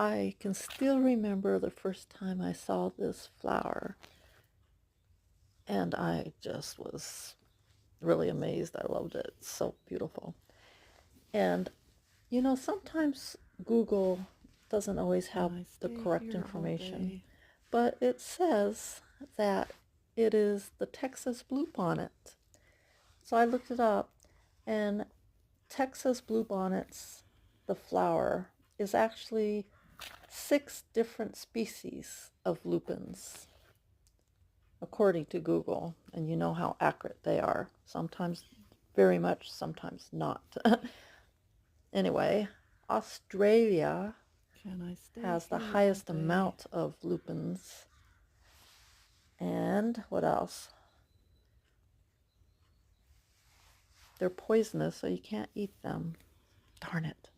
I can still remember the first time I saw this flower, and I just was really amazed. I loved it. It's so beautiful. And sometimes Google doesn't always have Can I the stay correct here all information, day? but it says that it is the Texas bluebonnet. So I looked it up, and Texas bluebonnets, the flower, is actually 6 different species of lupins, according to Google. And you know how accurate they are. Sometimes very much, sometimes not. Anyway, Australia Can I stay has the here all highest day? amount of lupins. And what else? They're poisonous, so you can't eat them. Darn it.